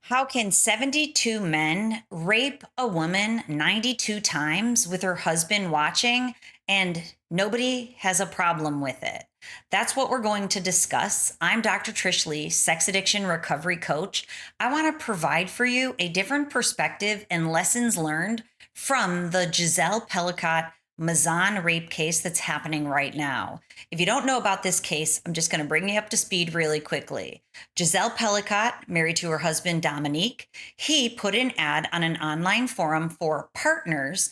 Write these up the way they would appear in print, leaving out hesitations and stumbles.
How can 72 men rape a woman 92 times with her husband watching and nobody has a problem with it? That's what we're going to discuss. I'm Dr. Trish Leigh, sex addiction recovery coach. I want to provide for you a different perspective and lessons learned from the Gisele Pelicot Mazan rape case that's happening right now. If you don't know about this case, I'm just going to bring you up to speed really quickly. Gisele Pelicot, married to her husband Dominique, he put an ad on an online forum for partners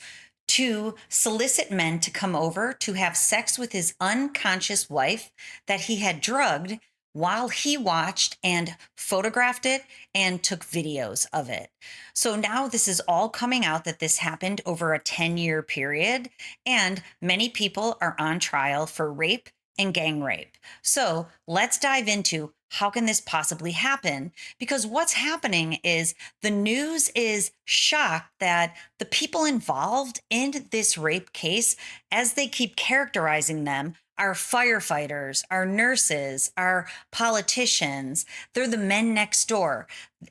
to solicit men to come over to have sex with his unconscious wife that he had drugged while he watched and photographed it and took videos of it. So now this is all coming out that this happened over a 10-year period, and many people are on trial for rape and gang rape. So let's dive into how can this possibly happen? Because what's happening is the news is shocked that the people involved in this rape case, as they keep characterizing them, are firefighters, are nurses, are politicians. They're the men next door.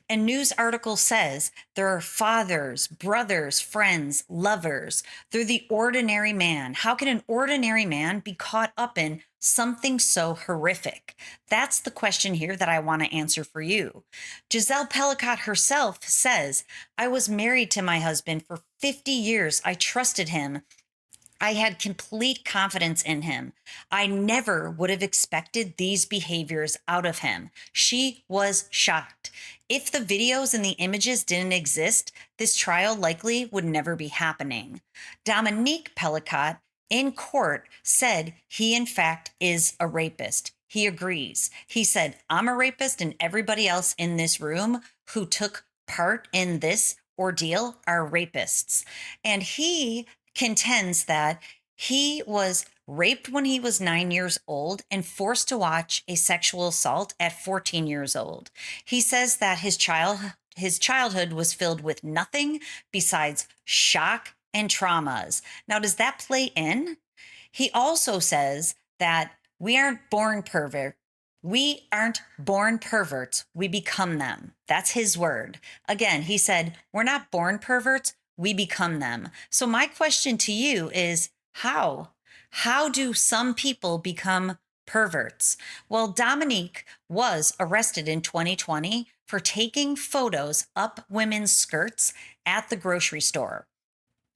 A news article says there are fathers, brothers, friends, lovers. They're the ordinary man. How can an ordinary man be caught up in something so horrific? That's the question here that I want to answer for you. Gisele Pelicot herself says, I was married to my husband for 50 years. I trusted him. I had complete confidence in him. I never would have expected these behaviors out of him. She was shocked. If the videos and the images didn't exist, this trial likely would never be happening. Dominique Pelicot in court said he, in fact, is a rapist. He agrees. He said, I'm a rapist, and everybody else in this room who took part in this ordeal are rapists. And he contends that he was raped when he was 9 years old and forced to watch a sexual assault at 14 years old. He says that his childhood was filled with nothing besides shock and traumas. Now, does that play in? He also says that we aren't born perverts, we become them. That's his word. Again, he said, we're not born perverts, we become them. So my question to you is how? How do some people become perverts? Well, Dominique was arrested in 2020 for taking photos up women's skirts at the grocery store.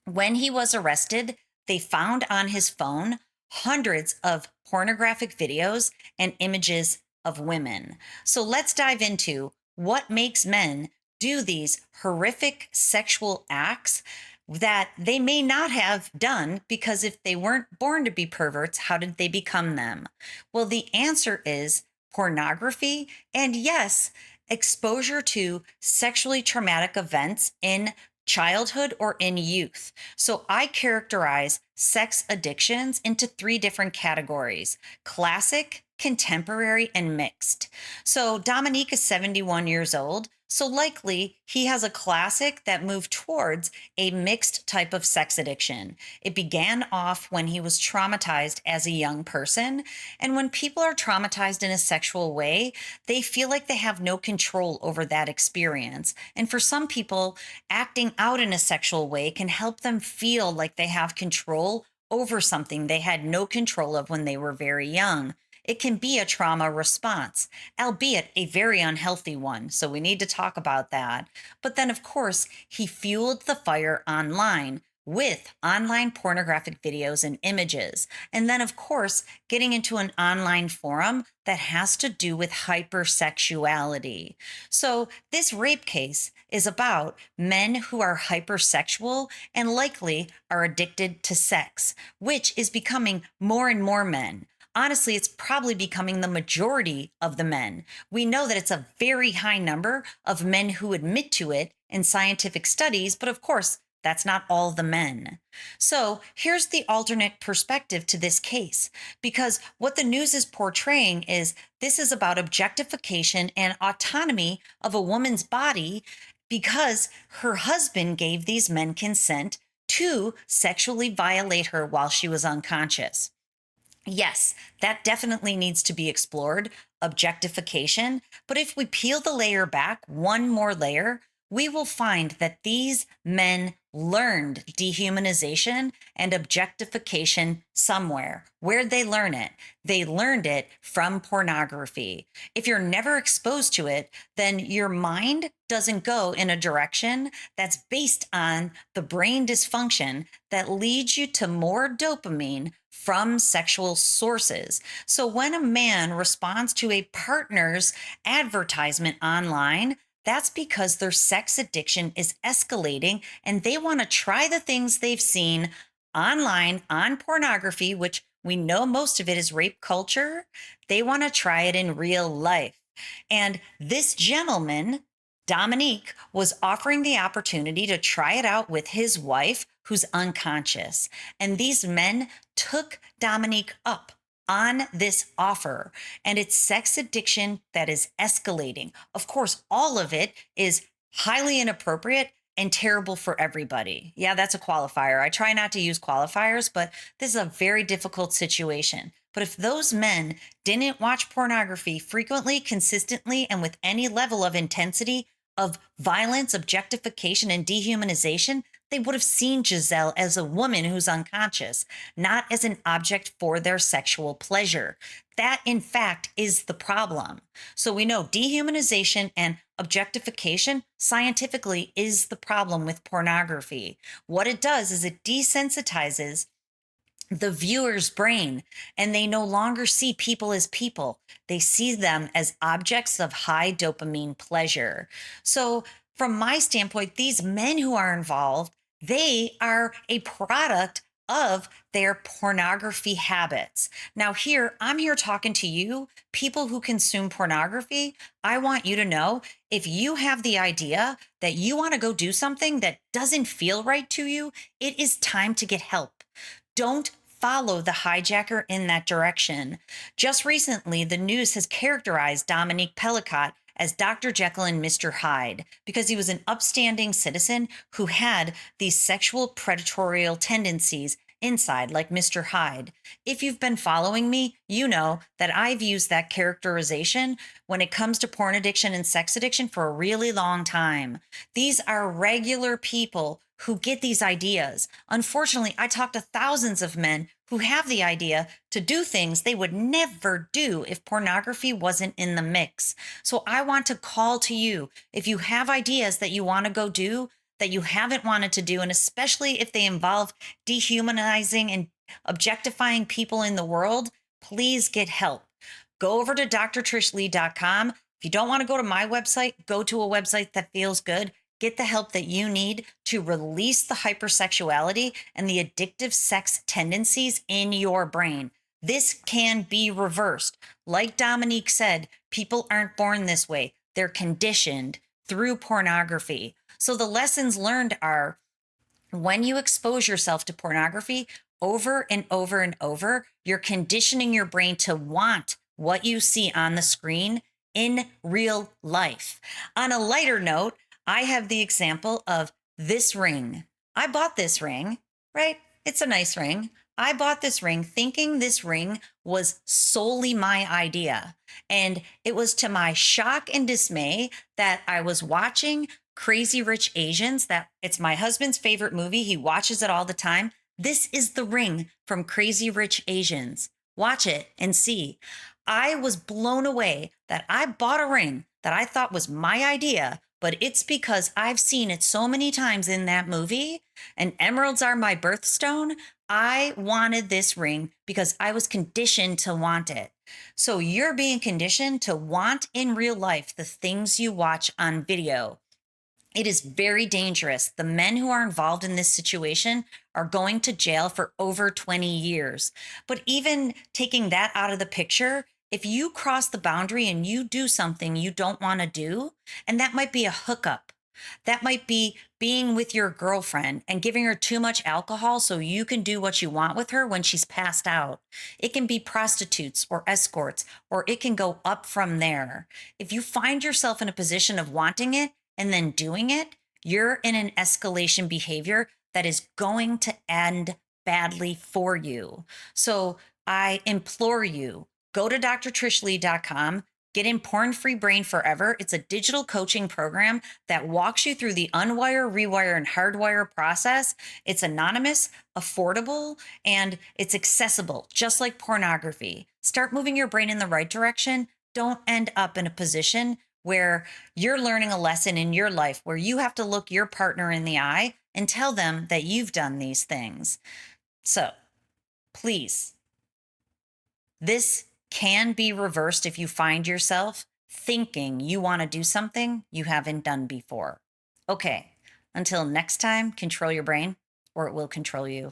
When he was arrested, they found on his phone hundreds of pornographic videos and images of women. So let's dive into what makes men do these horrific sexual acts that they may not have done, because if they weren't born to be perverts, how did they become them? Well, the answer is pornography, and yes, exposure to sexually traumatic events in childhood or in youth. So I characterize sex addictions into three different categories: classic, contemporary, and mixed. So Dominique is 71 years old. So likely he has a classic that moved towards a mixed type of sex addiction. It began off when he was traumatized as a young person. And when people are traumatized in a sexual way, they feel like they have no control over that experience. And for some people, acting out in a sexual way can help them feel like they have control over something they had no control of when they were very young. It can be a trauma response, albeit a very unhealthy one. So we need to talk about that. But then, of course, he fueled the fire online with online pornographic videos and images. And then, of course, getting into an online forum that has to do with hypersexuality. So this rape case is about men who are hypersexual and likely are addicted to sex, which is becoming more and more men. Honestly, it's probably becoming the majority of the men. We know that it's a very high number of men who admit to it in scientific studies, but of course, that's not all the men. So here's the alternate perspective to this case, because what the news is portraying is this is about objectification and autonomy of a woman's body because her husband gave these men consent to sexually violate her while she was unconscious. Yes, that definitely needs to be explored. objectification. But if we peel the layer back one more layer, we will find that these men learned dehumanization and objectification somewhere. Where'd they learn it? They learned it from pornography. If you're never exposed to it, then your mind doesn't go in a direction that's based on the brain dysfunction that leads you to more dopamine from sexual sources. So when a man responds to a partner's advertisement online, that's because their sex addiction is escalating and they want to try the things they've seen online on pornography, which we know most of it is rape culture. They want to try it in real life. And this gentleman, Dominique, was offering the opportunity to try it out with his wife, who's unconscious. And these men took Dominique up on this offer, and it's sex addiction that is escalating. Of course, all of it is highly inappropriate and terrible for everybody. Yeah, that's a qualifier. I try not to use qualifiers, but this is a very difficult situation. But if those men didn't watch pornography frequently, consistently, and with any level of intensity of violence, objectification, and dehumanization, they would have seen Gisele as a woman who's unconscious, not as an object for their sexual pleasure. That, in fact, is the problem. So we know dehumanization and objectification scientifically is the problem with pornography. What it does is it desensitizes the viewer's brain, and they no longer see people as people. They see them as objects of high dopamine pleasure. So from my standpoint, these men who are involved, they are a product of their pornography habits. Now I'm here talking to you, people who consume pornography. I want you to know, if you have the idea that you want to go do something that doesn't feel right to you, it is time to get help. Don't follow the hijacker in that direction. Just recently, the news has characterized Dominique Pelicot as Dr. Jekyll and Mr. Hyde because he was an upstanding citizen who had these sexual predatory tendencies inside, like Mr. Hyde. If you've been following me, you know that I've used that characterization when it comes to porn addiction and sex addiction for a really long time. These are regular people who get these ideas. Unfortunately, I talk to thousands of men who have the idea to do things they would never do if pornography wasn't in the mix. So I want to call to you, if you have ideas that you want to go do that you haven't wanted to do, and especially if they involve dehumanizing and objectifying people in the world, please get help. Go over to drtrishleigh.com. If you don't want to go to my website, go to a website that feels good. Get the help that you need to release the hypersexuality and the addictive sex tendencies in your brain. This can be reversed. Like Dominique said, people aren't born this way. They're conditioned through pornography. So the lessons learned are, when you expose yourself to pornography over and over and over, you're conditioning your brain to want what you see on the screen in real life. On a lighter note, I have the example of this ring. I bought this ring, right? It's a nice ring. I bought this ring thinking this ring was solely my idea. And it was to my shock and dismay that I was watching Crazy Rich Asians, that it's my husband's favorite movie. He watches it all the time. This is the ring from Crazy Rich Asians. Watch it and see. I was blown away that I bought a ring that I thought was my idea, but it's because I've seen it so many times in that movie, and emeralds are my birthstone. I wanted this ring because I was conditioned to want it. So you're being conditioned to want in real life the things you watch on video. It is very dangerous. The men who are involved in this situation are going to jail for over 20 years. But even taking that out of the picture, if you cross the boundary and you do something you don't want to do, and that might be a hookup, that might be being with your girlfriend and giving her too much alcohol so you can do what you want with her when she's passed out. It can be prostitutes or escorts, or it can go up from there. If you find yourself in a position of wanting it and then doing it, you're in an escalation behavior that is going to end badly for you. So I implore you, go to drtrishleigh.com, Get in Porn Free Brain Forever. It's a digital coaching program that walks you through the unwire, rewire, and hardwire process. It's anonymous, affordable, and it's accessible, just like pornography. Start moving your brain in the right direction. Don't end up in a position where you're learning a lesson in your life where you have to look your partner in the eye and tell them that you've done these things. So please, this can be reversed if you find yourself thinking you want to do something you haven't done before. Okay, until next time, control your brain or it will control you.